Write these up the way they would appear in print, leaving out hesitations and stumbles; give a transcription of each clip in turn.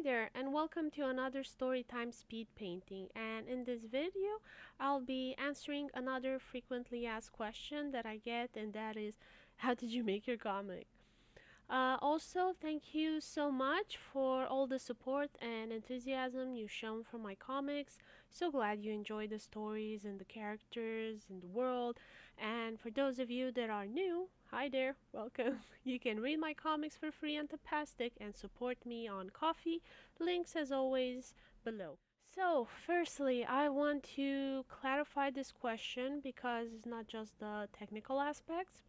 there, and welcome to another Storytime Speed Painting. And in this video, I'll be answering another frequently asked question that I get, and that is, how did you make your comic? Also, thank you so much for all the support and enthusiasm you've shown for my comics. So glad you enjoy the stories and the characters and the world. And for those of you that are new, hi there, welcome. You can read my comics for free on Tapastic and support me on Coffee. Links, as always, below. So, firstly, I want to clarify this question because it's not just the technical aspects.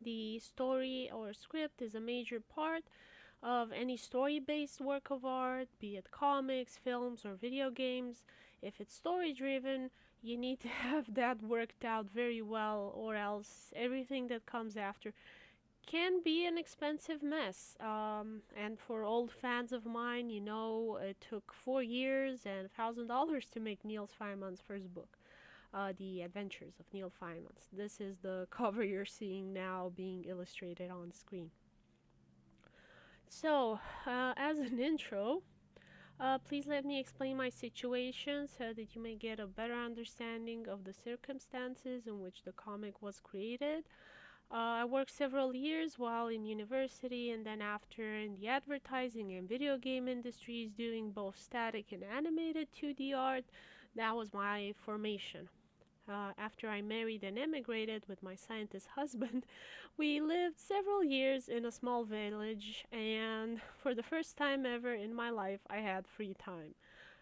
The story or script is a major part of any story-based work of art, be it comics, films, or video games. If it's story-driven, you need to have that worked out very well, or else everything that comes after can be an expensive mess. And for old fans of mine, you know, it took 4 years and $1,000 to make Niels Feynman's first book, The Adventures of Niels Feynman. This is the cover you're seeing now being illustrated on screen. So, as an intro, please let me explain my situation so that you may get a better understanding of the circumstances in which the comic was created. I worked several years while in university and then after in the advertising and video game industries doing both static and animated 2D art. That was my formation. After I married and emigrated with my scientist husband, we lived several years in a small village, and for the first time ever in my life, I had free time.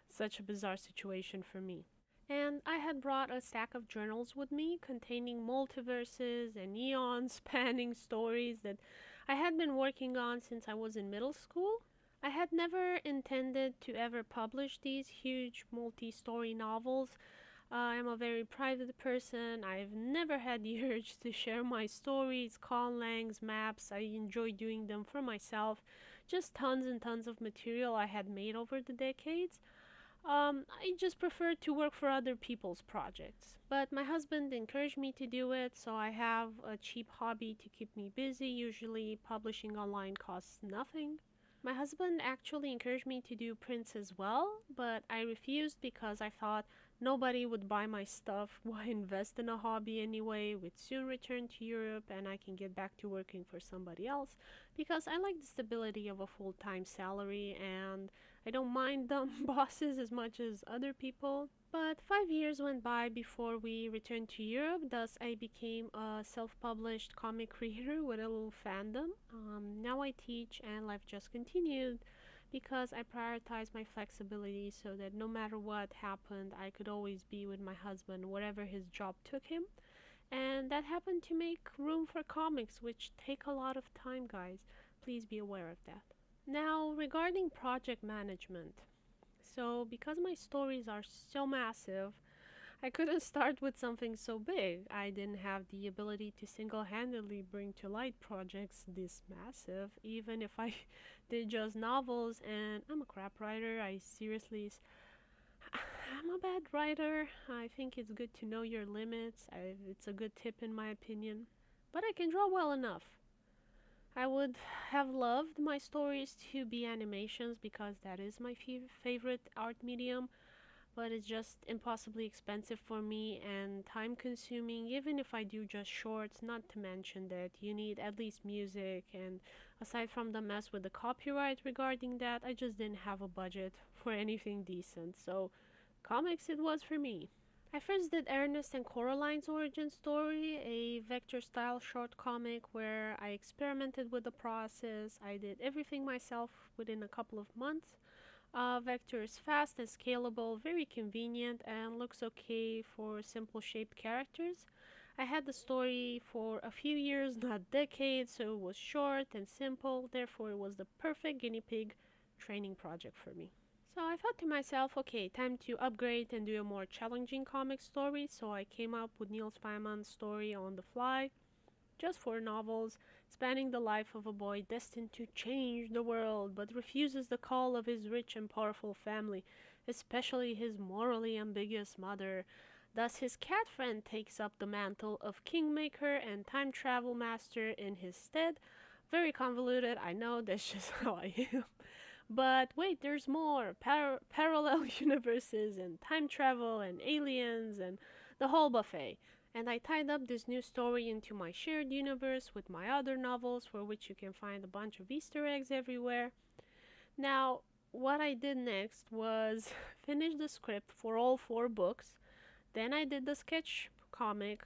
Such a bizarre situation for me. And I had brought a stack of journals with me containing multiverses and eon spanning stories that I had been working on since I was in middle school. I had never intended to ever publish these huge multi story novels. I'm a very private person. I've never had the urge to share my stories, conlangs, maps. I enjoy doing them for myself. Just tons and tons of material I had made over the decades. I just prefer to work for other people's projects. But my husband encouraged me to do it, so I have a cheap hobby to keep me busy. Usually, publishing online costs nothing. My husband actually encouraged me to do prints as well, but I refused because I thought nobody would buy my stuff. Why invest in a hobby anyway? We'd soon return to Europe and I can get back to working for somebody else because I like the stability of a full-time salary and I don't mind dumb bosses as much as other people. But 5 years went by before we returned to Europe, thus I became a self-published comic creator with a little fandom. Now I teach and life just continued because I prioritized my flexibility so that no matter what happened, I could always be with my husband wherever his job took him. And that happened to make room for comics, which take a lot of time, guys. Please be aware of that. Now, regarding project management. So, because my stories are so massive, I couldn't start with something so big. I didn't have the ability to single-handedly bring to light projects this massive, even if I did just novels, and I'm a crap writer. I'm a bad writer. I think it's good to know your limits. It's a good tip in my opinion. But I can draw well enough. I would have loved my stories to be animations because that is my favorite art medium, but it's just impossibly expensive for me and time consuming even if I do just shorts, not to mention that you need at least music, and aside from the mess with the copyright regarding that, I just didn't have a budget for anything decent, so comics it was for me. I first did Ernest and Coraline's origin story, a vector style short comic where I experimented with the process. I did everything myself within a couple of months. Vector is fast and scalable, very convenient, and looks okay for simple shaped characters. I had the story for a few years, not decades, so it was short and simple, therefore it was the perfect guinea pig training project for me. So I thought to myself, okay, time to upgrade and do a more challenging comic story, so I came up with Niels Feynman's story on the fly. Just 4 novels, spanning the life of a boy destined to change the world, but refuses the call of his rich and powerful family, especially his morally ambiguous mother. Thus his cat friend takes up the mantle of kingmaker and time travel master in his stead. Very convoluted, I know, that's just how I am. But wait, there's more parallel universes and time travel and aliens and the whole buffet. And I tied up this new story into my shared universe with my other novels, for which you can find a bunch of Easter eggs everywhere. Now, what I did next was finish the script for all four books. Then I did the sketch comic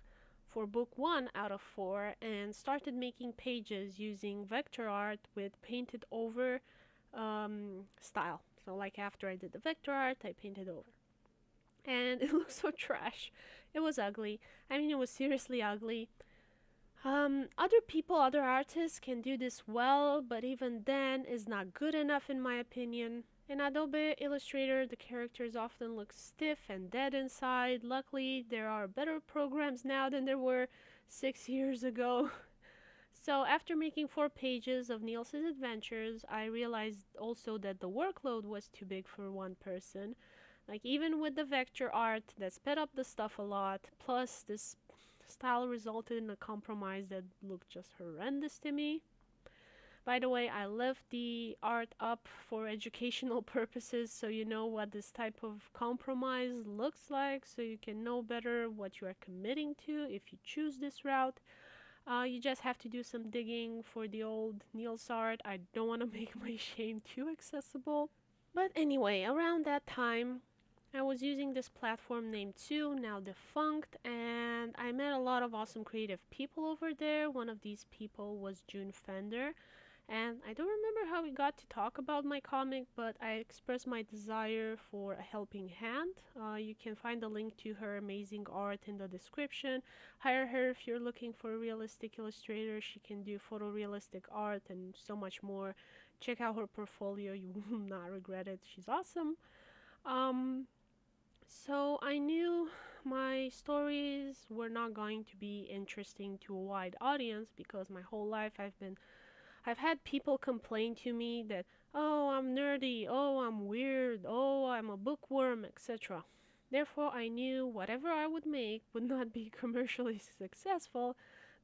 for book one out of four and started making pages using vector art with painted over style. So, like after I did the vector art, I painted over. And it looked so trash. It was ugly. I mean, it was seriously ugly. Other people, other artists can do this well, but even then is not good enough in my opinion. In Adobe Illustrator, the characters often look stiff and dead inside. Luckily, there are better programs now than there were 6 years ago. So, after making 4 pages of Niels' adventures, I realized also that the workload was too big for one person. Like, even with the vector art that sped up the stuff a lot, plus this style resulted in a compromise that looked just horrendous to me. By the way, I left the art up for educational purposes so you know what this type of compromise looks like, so you can know better what you are committing to if you choose this route. You just have to do some digging for the old Niels art. I don't want to make my shame too accessible. But anyway, around that time, I was using this platform named Two, now defunct, and I met a lot of awesome creative people over there. One of these people was June Fender, and I don't remember how we got to talk about my comic, but I expressed my desire for a helping hand. You can find a link to her amazing art in the description. Hire her if you're looking for a realistic illustrator. She can do photorealistic art and so much more. Check out her portfolio, you will not regret it. She's awesome. Um, so I knew my stories were not going to be interesting to a wide audience because my whole life I've had people complain to me that, oh, I'm nerdy, oh, I'm weird, oh, I'm a bookworm, etc. Therefore, I knew whatever I would make would not be commercially successful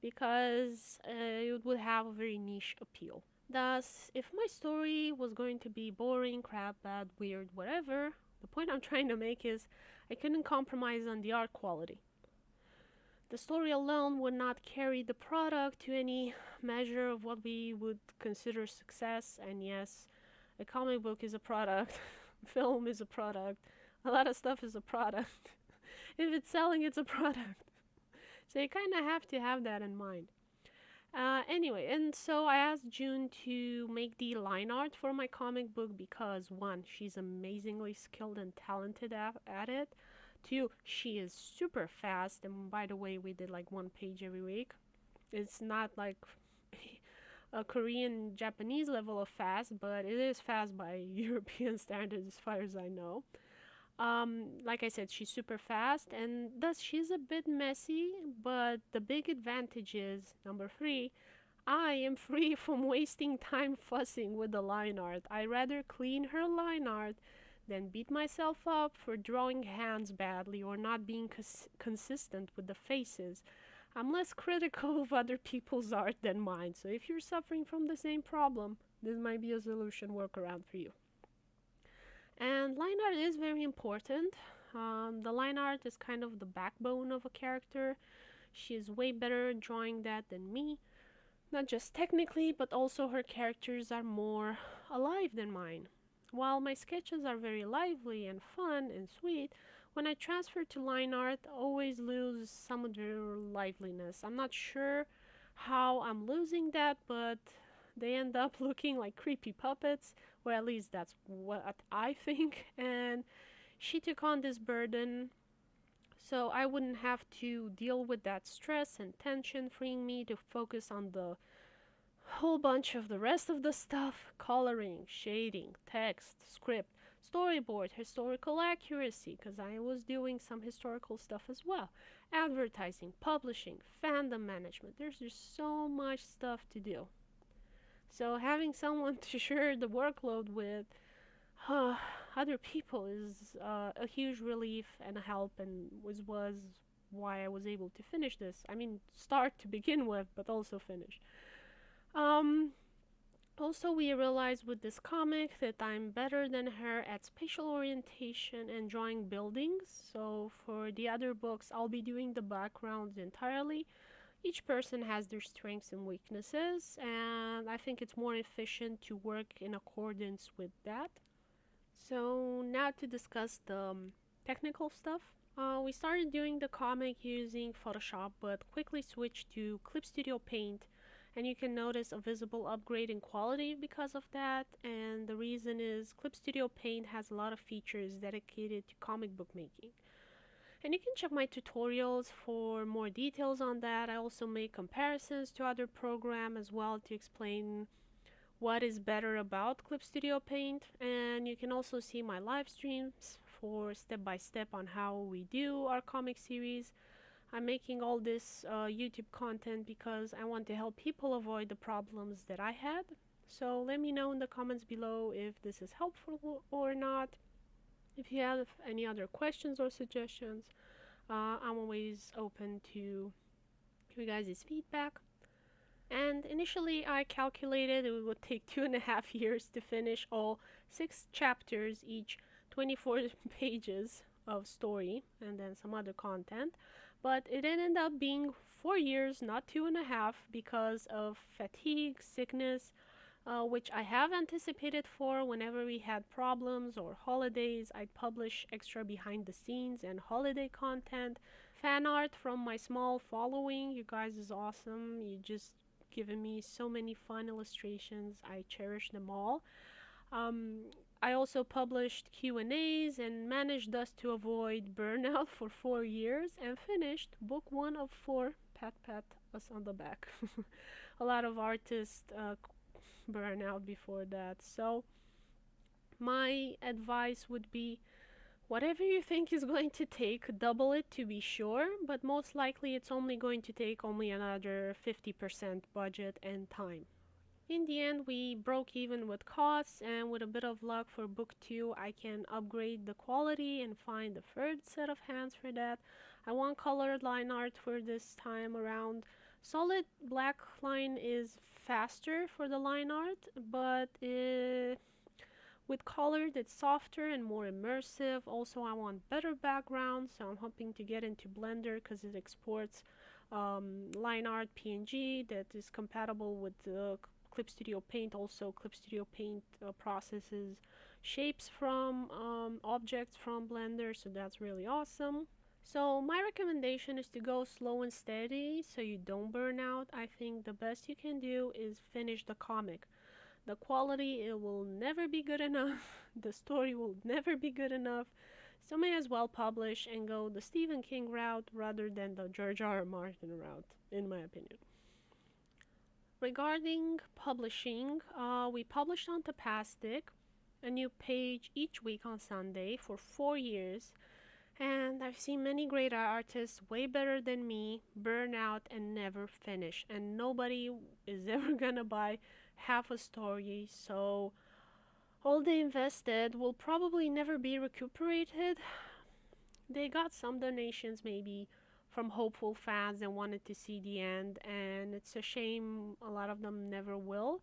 because it would have a very niche appeal. Thus, if my story was going to be boring, crap, bad, weird, whatever, the point I'm trying to make is I couldn't compromise on the art quality. The story alone would not carry the product to any measure of what we would consider success, and yes, a comic book is a product, film is a product, a lot of stuff is a product. If it's selling, it's a product. So you kind of have to have that in mind. Anyway, and so I asked June to make the line art for my comic book because one, she's amazingly skilled and talented at it. Two, she is super fast, and by the way, we did like 1 page every week. It's not like a Korean Japanese level of fast, but it is fast by European standards as far as I know. Like I said, she's super fast, and thus she's a bit messy, but the big advantage is number three, I am free from wasting time fussing with the line art. I rather clean her line art than beat myself up for drawing hands badly or not being consistent with the faces. I'm less critical of other people's art than mine, so if you're suffering from the same problem, this might be a solution workaround for you. And line art is very important. The line art is kind of the backbone of a character. She is way better at drawing that than me. Not just technically, but also her characters are more alive than mine. While my sketches are very lively and fun and sweet, when I transfer to line art, I always lose some of their liveliness. I'm not sure how I'm losing that, but they end up looking like creepy puppets, or at least that's what I think. And she took on this burden so I wouldn't have to deal with that stress and tension, freeing me to focus on the whole bunch of the rest of the stuff: coloring, shading, text, script, storyboard, historical accuracy, because I was doing some historical stuff as well, advertising, publishing, fandom management. There's just so much stuff to do. So having someone to share the workload with other people is a huge relief and a help, and was why I was able to finish this. I mean, start to begin with, but also finish. Um, Also, we realized with this comic that I'm better than her at spatial orientation and drawing buildings. So, for the other books, I'll be doing the backgrounds entirely. Each person has their strengths and weaknesses, and I think it's more efficient to work in accordance with that. So, now to discuss the technical stuff. We started doing the comic using Photoshop, but quickly switched to Clip Studio Paint, and you can notice a visible upgrade in quality because of that. And the reason is Clip Studio Paint has a lot of features dedicated to comic book making. And you can check my tutorials for more details on that. I also make comparisons to other programs as well to explain what is better about Clip Studio Paint, and you can also see my live streams for step by step on how we do our comic series. I'm making all this YouTube content because I want to help people avoid the problems that I had. So let me know in the comments below if this is helpful or not. If you have any other questions or suggestions, I'm always open to your guys' feedback. And initially, I calculated it would take 2.5 years to finish all 6 chapters, each 24 pages of story, and then some other content. But it ended up being 4 years, not 2.5, because of fatigue, sickness, which I have anticipated for whenever we had problems or holidays. I'd publish extra behind the scenes and holiday content. Fan art from my small following. You guys is awesome. You just given me so many fun illustrations. I cherish them all. Um, I also published Q&As and managed thus to avoid burnout for 4 years and finished book 1 of 4. Pat pat us on the back. A lot of artists burn out before that. So my advice would be whatever you think is going to take, double it to be sure, but most likely it's only going to take only another 50% budget and time. In the end, we broke even with costs, and with a bit of luck for book 2, I can upgrade the quality and find the third set of hands for that. I want colored line art for this time around. Solid black line is faster for the line art, but with colored it's softer and more immersive. Also, I want better background, so I'm hoping to get into Blender because it exports line art PNG that is compatible with the Clip Studio Paint. Also, Clip Studio Paint processes shapes from objects from Blender, so that's really awesome. So my recommendation is to go slow and steady so you don't burn out. I think the best you can do is finish the comic. The quality, it will never be good enough. The story will never be good enough. So may as well publish and go the Stephen King route rather than the George R. R. Martin route, in my opinion. Regarding publishing, we published on Tapas, a new page each week on Sunday for 4 years. And I've seen many great artists way better than me burn out and never finish. And nobody is ever gonna buy half a story, so all they invested will probably never be recuperated. They got some donations maybe from hopeful fans that wanted to see the end, and it's a shame a lot of them never will.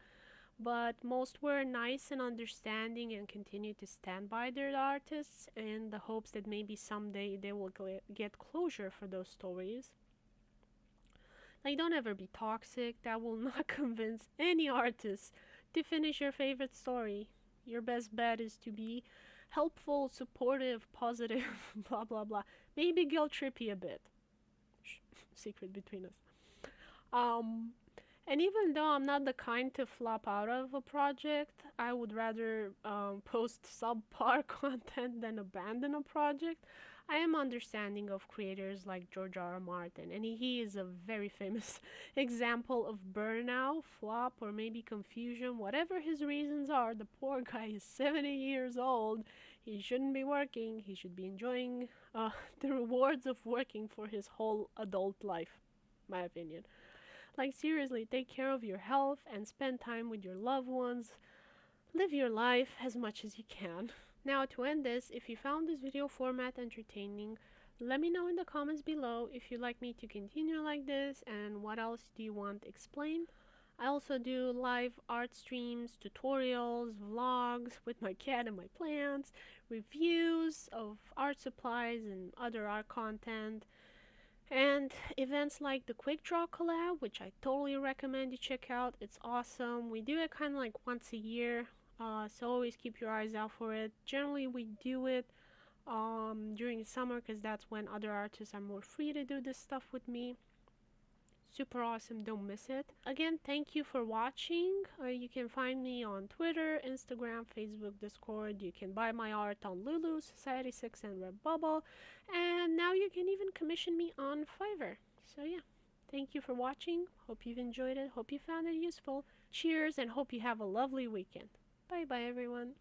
But most were nice and understanding and continue to stand by their artists in the hopes that maybe someday they will get closure for those stories. Like, don't ever be toxic. That will not convince any artist to finish your favorite story. Your best bet is to be helpful, supportive, positive, blah blah blah. Maybe guilt trippy a bit. Secret between us. Um, and even though I'm not the kind to flop out of a project, I would rather post subpar content than abandon a project. I am understanding of creators like George R. R. Martin, and he is a very famous example of burnout, flop, or maybe confusion. Whatever his reasons are, the poor guy is 70 years old. He shouldn't be working. He should be enjoying the rewards of working for his whole adult life, my opinion. Like, seriously, take care of your health and spend time with your loved ones. Live your life as much as you can. Now, to end this, if you found this video format entertaining, let me know in the comments below if you'd like me to continue like this and what else do you want explained. I also do live art streams, tutorials, vlogs with my cat and my plants, reviews of art supplies and other art content, and events like the Quick Draw collab, which I totally recommend you check out. It's awesome. We do it kind of like once a year, so always keep your eyes out for it. Generally, we do it during the summer because that's when other artists are more free to do this stuff with me. Super awesome, don't miss it. Again, thank you for watching. You can find me on Twitter, Instagram, Facebook, Discord. You can buy my art on Lulu, Society6, and Redbubble. And now you can even commission me on Fiverr. So yeah, thank you for watching. Hope you've enjoyed it. Hope you found it useful. Cheers and hope you have a lovely weekend. Bye bye everyone.